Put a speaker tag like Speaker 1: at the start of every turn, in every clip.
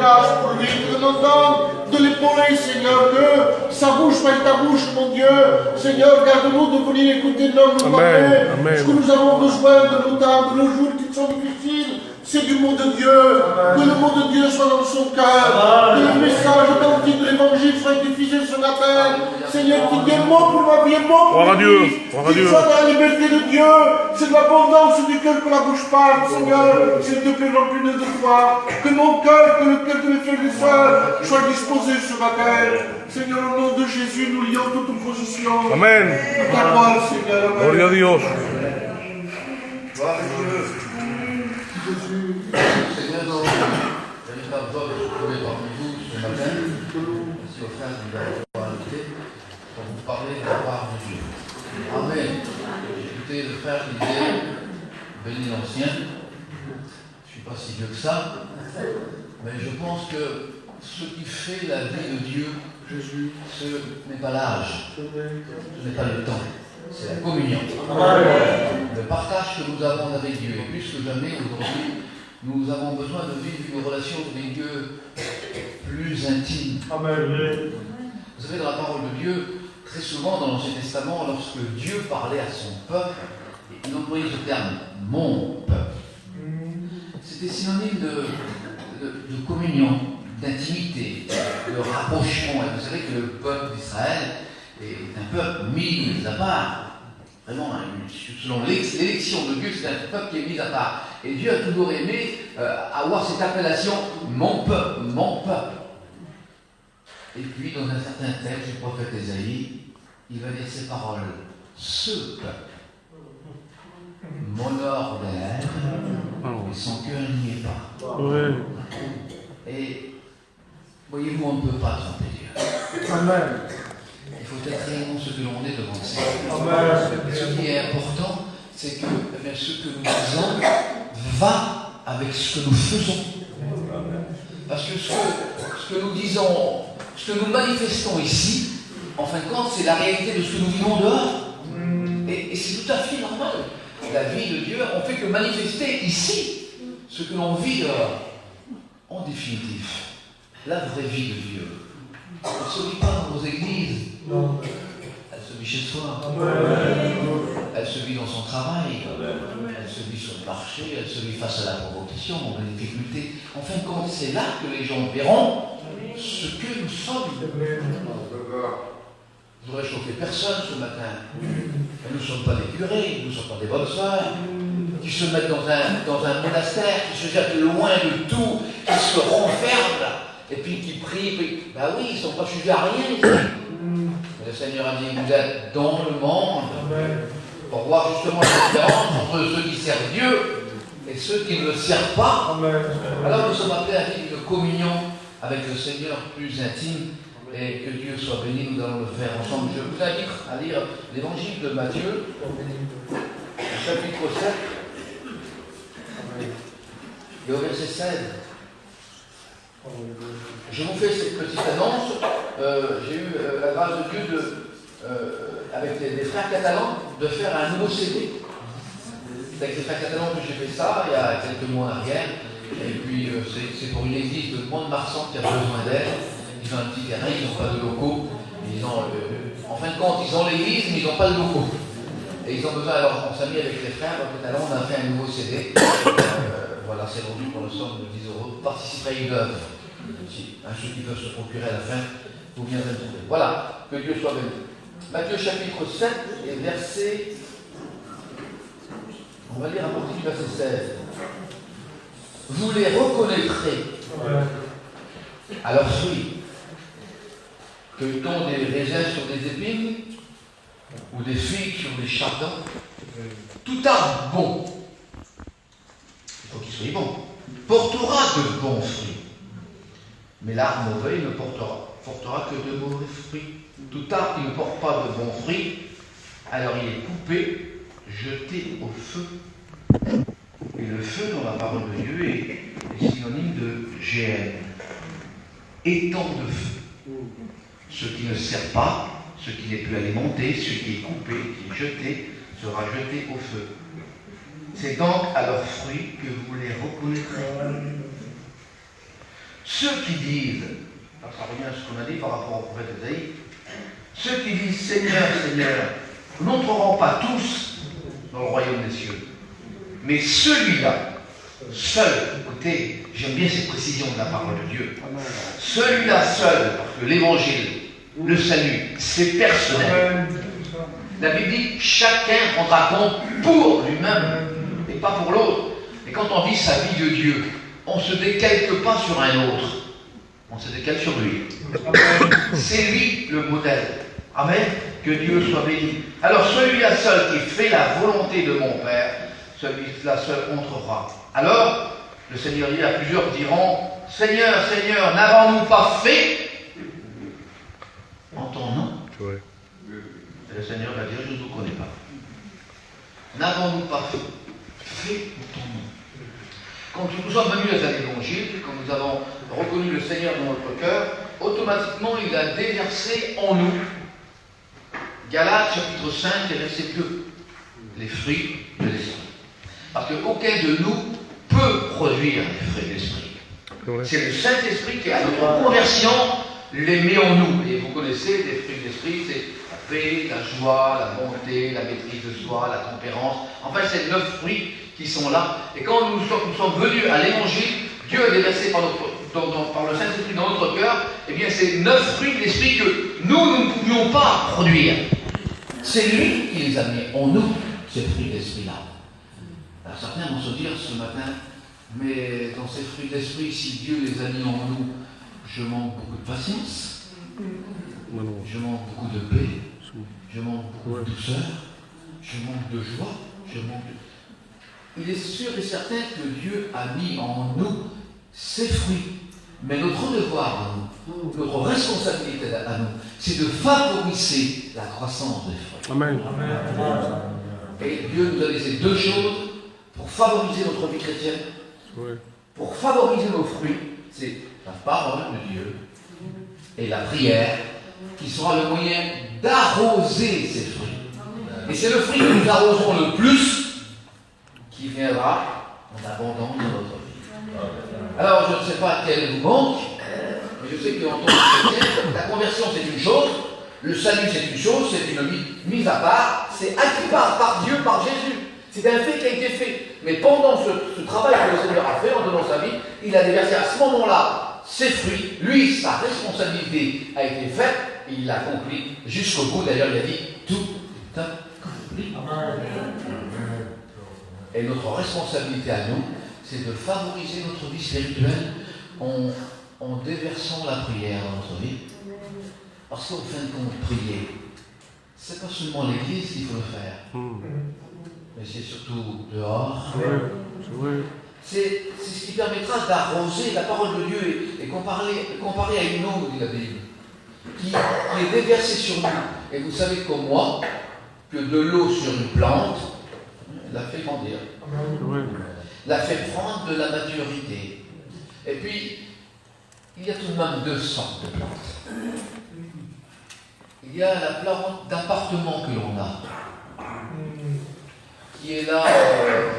Speaker 1: courage pour lui, de l'entendre, de l'épauler, Seigneur, que sa bouche fasse ta bouche, mon Dieu. Seigneur, garde-nous de venir écouter l'homme nous parler. Ce que nous avons besoin de nos temps, de nos jours qui sont difficiles, c'est du mot de Dieu. Que le mot de Dieu soit dans son cœur. Que le message authentique de l'évangile soit diffusé ce matin. Seigneur, qui est mot pour ma vie, mot pour ma vie. Qu'il soit dans la liberté de Dieu. C'est de l'abondance du cœur que la bouche parle, Seigneur. C'est de plus en plus de toi. Que mon cœur, que le cœur de mes frères et sœurs soit disposé ce matin. Seigneur, au nom de Jésus, nous lions toute opposition.
Speaker 2: Amen.
Speaker 1: Ta gloire, Seigneur. Amen.
Speaker 2: Gloria a Dios.
Speaker 3: Gloire à Dieu. Seigneur, je n'ai pas besoin de se trouver parmi vous ce matin, si au frère nous avons invité pour vous parler de la part de Dieu. Amen. J'ai écouté le frère qui disait, béni l'ancien, je ne suis pas si vieux que ça, mais je pense que ce qui fait la vie de Dieu, ce n'est pas l'âge, ce n'est pas le temps, c'est la communion. Le partage que nous avons avec Dieu. Et plus que jamais aujourd'hui, nous avons besoin de vivre une relation avec Dieu plus intime.
Speaker 2: Amen.
Speaker 3: Vous savez, dans la parole de Dieu, très souvent dans l'Ancien Testament, lorsque Dieu parlait à son peuple, il employait ce terme, mon peuple. C'était synonyme de communion, d'intimité, de rapprochement. Et vous savez que le peuple d'Israël est un peuple mis à part. Vraiment, selon l'élection de Dieu, c'est un peuple qui est mis à part. Et Dieu a toujours aimé avoir cette appellation mon peuple, mon peuple. Et puis, dans un certain texte du prophète Ésaïe, il va dire ces paroles. Ce peuple m'honore des lèvres, et son cœur n'y est pas.
Speaker 2: Oui.
Speaker 3: Et voyez-vous, on ne peut pas tromper Dieu.
Speaker 2: Amen.
Speaker 3: Il faut être réellement ce que l'on est devant le Seigneur. Ce qui est important, c'est que ce que nous disons va avec ce que nous faisons. Parce que ce que nous disons, ce que nous manifestons ici, en fin de compte, c'est la réalité de ce que nous vivons dehors. Et c'est tout à fait normal. La vie de Dieu, on ne fait que manifester ici ce que l'on vit dehors. En définitive, la vraie vie de Dieu, elle ne se vit pas dans nos églises.
Speaker 2: Non.
Speaker 3: Elle se vit chez soi.
Speaker 2: Amen.
Speaker 3: Elle se vit dans son travail. Elle se vit sur le marché. Elle se vit face à la provocation, aux difficultés. En fin de compte, c'est là que les gens verront ce que nous sommes. Je voudrais chauffer personne ce matin. Nous ne sommes pas des curés, nous ne sommes pas des bonnes sœurs, qui se mettent dans un monastère, qui se jettent loin de tout, qui se renferment, et puis qui prient. Ben oui, ils ne sont pas sujets à rien ici. Mais le Seigneur a dit, vous êtes dans le monde, pour voir justement la différence entre ceux qui servent Dieu et ceux qui ne le servent pas. Alors nous sommes appelés à vivre une communion avec le Seigneur plus intime. Et que Dieu soit béni, nous allons le faire ensemble. Je vous invite à lire l'évangile de Matthieu, chapitre 7, et au verset 16. Je vous fais cette petite annonce. J'ai eu la grâce de Dieu, avec des frères catalans, de faire un nouveau CD. C'est avec les frères catalans que j'ai fait ça, il y a quelques mois en arrière. Et puis, c'est pour une église de Mont-de-Marsan qui a besoin d'aide. Ils ont un petit terrain, ils n'ont pas de locaux. En fin de compte, ils ont l'église, mais ils n'ont pas de locaux. Et ils ont besoin, alors on s'est mis avec les frères, alors on a fait un nouveau CD. Voilà, c'est vendu pour le somme de 10 €. Participer à une œuvre. Ceux qui peuvent se procurer à la fin, vous viendrez le trouver. Voilà, que Dieu soit béni. Matthieu chapitre 7 et verset. On va lire à partir du verset 16. Vous les reconnaîtrez à leurs fruits. Cueille-t-on des raisins sur des épines ou des figues sur des chardons? Tout arbre bon, il faut qu'il soit bon, portera de bons fruits. Mais l'arbre mauvais ne portera que de mauvais fruits. Tout arbre qui ne porte pas de bons fruits, alors il est coupé, jeté au feu. Et le feu, dans la parole de Dieu, est synonyme de GN. Étang de feu. Ce qui ne sert pas, ce qui n'est plus alimenté, ce qui est coupé, qui est jeté, sera jeté au feu. C'est donc à leurs fruits que vous les reconnaîtrez.
Speaker 2: Ceux qui disent, alors ça revient à ce qu'on a dit par rapport au prophète Ésaïe, ceux qui disent Seigneur, Seigneur, n'entreront pas tous dans le royaume des cieux. Mais celui-là, seul, écoutez, j'aime bien cette précision de la parole de Dieu. Celui-là seul, parce que l'évangile, le salut, c'est personnel. La Bible dit chacun rendra compte pour lui-même et pas pour l'autre. Et quand on vit sa vie de Dieu, on ne se décalque pas sur un autre. On se décale sur lui. C'est lui le modèle. Amen. Que Dieu soit béni. Alors celui-là seul qui fait la volonté de mon Père, celui-là seul entrera. Alors, le Seigneur dit à plusieurs diront, Seigneur, Seigneur, n'avons-nous pas fait en ton nom?
Speaker 4: Ouais.
Speaker 2: Et le Seigneur va dire, je ne vous connais pas. N'avons-nous pas fait en ton nom? Quand nous sommes venus à l'Évangile, quand nous avons reconnu le Seigneur dans notre cœur, automatiquement il a déversé en nous, Galates chapitre 5 et verset 2, les fruits de l'esprit. Parce qu'aucun de nous peut produire les fruits de l'esprit.
Speaker 4: Ouais.
Speaker 2: C'est le Saint-Esprit qui, à notre conversion, les met en nous. Et vous connaissez les fruits de l'esprit, c'est la paix, la joie, la bonté, la maîtrise de soi, la tempérance. Enfin, c'est 9 fruits qui sont là. Et quand nous sommes venus à l'Évangile, Dieu a déversé par le Saint-Esprit dans notre cœur, eh bien, c'est 9 fruits de l'esprit que nous ne pouvions pas produire. C'est lui qui les a mis en nous, ces fruits d'esprit-là. Alors certains vont se dire ce matin, mais dans ces fruits d'esprit, si Dieu les a mis en nous, je manque beaucoup de patience, je manque beaucoup de paix, je manque beaucoup de douceur, je manque de joie, je manque de... Il est sûr et certain que Dieu a mis en nous ces fruits. Mais notre devoir à nous, notre responsabilité à nous, c'est de favoriser la croissance des fruits.
Speaker 4: Amen.
Speaker 2: Et Dieu nous a laissé 2 choses pour favoriser notre vie chrétienne,
Speaker 4: Ouais.
Speaker 2: pour favoriser nos fruits. C'est la parole de Dieu et la prière qui sera le moyen d'arroser ces fruits. Et c'est le fruit que nous arrosons le plus qui viendra en abondance dans notre vie. Alors, je ne sais pas quel vous manque, mais je sais qu'en tant que chrétien, la conversion c'est une chose, le salut c'est une chose, c'est une vie mise à part, c'est acquis par Dieu, par Jésus. C'est un fait qui a été fait. Mais pendant ce travail que le Seigneur a fait en donnant sa vie, il a déversé à ce moment-là ses fruits. Lui, sa responsabilité a été faite et il l'a accompli jusqu'au bout. D'ailleurs, il a dit tout est accompli. Et notre responsabilité à nous, c'est de favoriser notre vie spirituelle en déversant la prière dans notre vie. Parce qu'en fin de compte, prier, c'est pas seulement l'Église qu'il faut le faire, mais c'est surtout dehors. C'est ce qui permettra d'arroser la parole de Dieu et comparé à une eau, dit la Bible, qui est déversée sur nous. Et vous savez comme moi, que de l'eau sur une plante, la fait grandir. La fait prendre de la maturité. Et puis, il y a tout de même 2 sortes de plantes. Il y a la plante d'appartement que l'on a, qui est là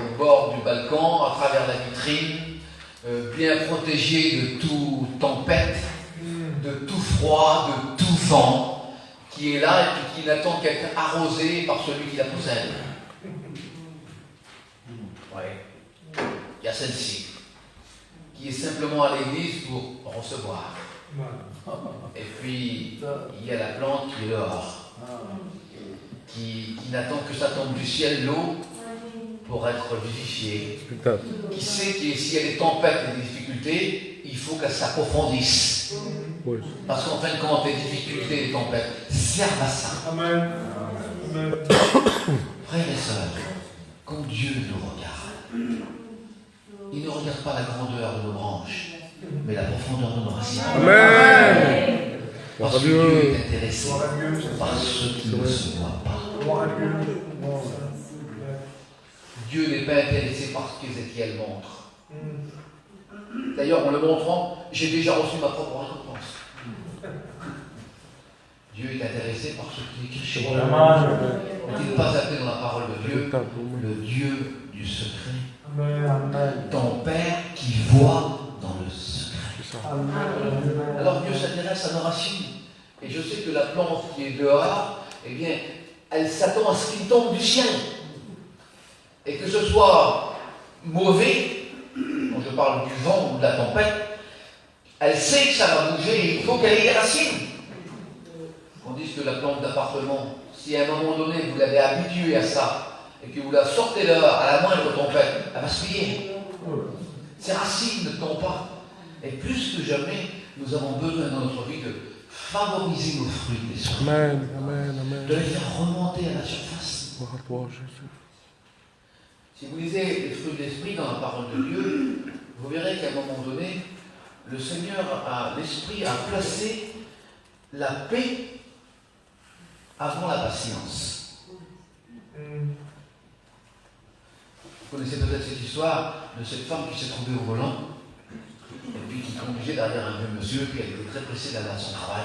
Speaker 2: au bord du balcon, à travers la vitrine, bien protégée de toute tempête, de tout froid, de tout vent, qui est là et puis qui n'attend qu'à être arrosée par celui qui la possède. Ouais. Il y a celle-ci, qui est simplement à l'église pour recevoir. Et puis, il y a la plante qui est dehors, qui n'attend que ça tombe du ciel, l'eau, pour être vivifiée. Qui sait que si elle est tempête et des difficultés, il faut qu'elle s'approfondisse. Parce qu'en fin de compte, les difficultés et les tempêtes servent à ça.
Speaker 1: Amen.
Speaker 2: Frères et sœurs, quand Dieu nous regarde, il ne regarde pas la grandeur de nos branches, mais la profondeur de nos racines.
Speaker 4: Amen.
Speaker 2: Parce que Dieu est intéressé par ceux qui ne se voient pas. Dieu n'est pas intéressé par ce qu'Ézéchiel montre. D'ailleurs, en le montrant, j'ai déjà reçu ma propre récompense. Dieu est intéressé par ce qui est écrit chez moi. Il n'est pas appelé dans la parole de Dieu le Dieu du secret. Ton Père qui voit dans le secret.
Speaker 3: Alors Dieu s'intéresse à nos racines. Et je sais que la plante qui est dehors, eh bien, elle s'attend à ce qu'il tombe du ciel. Et que ce soit mauvais, quand je parle du vent ou de la tempête, elle sait que ça va bouger et il faut qu'elle ait des racines. Tandis que la plante d'appartement, si à un moment donné vous l'avez habituée à ça, et que vous la sortez dehors à la moindre tempête, elle va se plier. Ses racines ne tombent pas. Et plus que jamais, nous avons besoin dans notre vie de favoriser nos fruits de l'esprit.
Speaker 4: Amen, amen, amen.
Speaker 3: De les faire remonter à la surface.
Speaker 4: Gloire à toi, Jésus.
Speaker 3: Si vous lisez les fruits de l'esprit dans la parole de Dieu, vous verrez qu'à un moment donné, le Seigneur, l'Esprit a placé la paix avant la patience. Vous connaissez peut-être cette histoire de cette femme qui s'est trouvée au volant et puis qui conduisait derrière un vieux monsieur, puis elle était très pressée d'aller à son travail.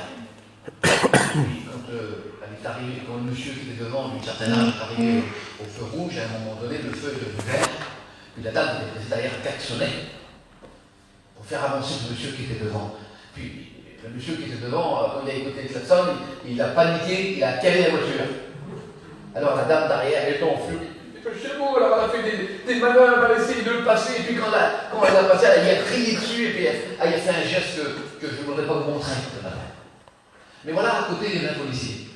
Speaker 3: Puis quand elle est arrivée, quand le monsieur qui était devant, d'une certaine âge, est arrivé au feu rouge, à un moment donné, le feu est devenu vert, puis la dame qui était pressée derrière klaxonnait pour faire avancer le monsieur qui était devant. Puis le monsieur qui était devant, quand il a écouté le klaxon, il a paniqué, il a calé la voiture. Alors la dame derrière, elle était en furie. C'est beau, alors elle a fait des manœuvres, elle a essayé de le passer, et puis quand elle a passé, elle a crié dessus, et puis elle a fait un geste que je ne voudrais pas vous montrer. Mais voilà, à côté, il y avait un policier.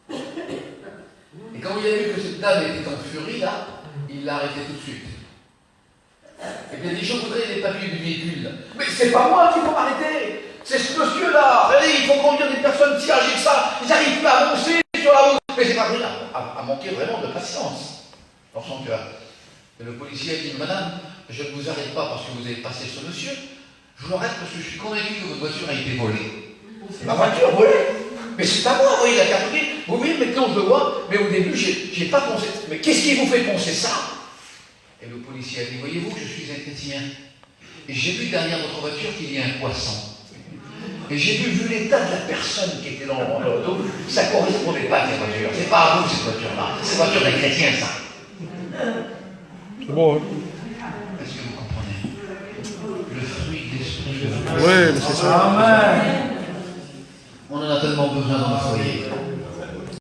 Speaker 3: Et quand il a vu que cette dame était en furie, là, il l'a arrêté tout de suite. Et puis il a dit, je voudrais les papiers du véhicule. Là. Mais c'est pas moi qu'il faut m'arrêter, c'est ce monsieur-là. Regardez, il faut conduire des personnes si âgées que ça, ils n'arrivent pas à avancer sur la route. Mais c'est pas vrai, à manquer vraiment de patience dans son cœur. Et le policier a dit, madame, je ne vous arrête pas parce que vous avez passé ce monsieur, je vous arrête parce que je suis convaincu que votre voiture a été volée. Ma voiture volée? Mais c'est pas moi, vous voyez la carte grise. Oui, maintenant je le vois, mais au début, j'ai pas pensé. Mais qu'est-ce qui vous fait penser ça? Et le policier a dit, voyez-vous, je suis un chrétien. Et j'ai vu derrière votre voiture qu'il y a un poisson. Et j'ai vu l'état de la personne qui était dans l'auto, ça ne correspondait pas à cette voiture. C'est pas à vous cette voiture-là. C'est la voiture d'un chrétien, ça.
Speaker 4: C'est bon, hein?
Speaker 3: Est-ce que vous comprenez? Le fruit de l'esprit.
Speaker 4: Oui, mais c'est ça.
Speaker 3: Amen. On en a tellement besoin dans le foyer.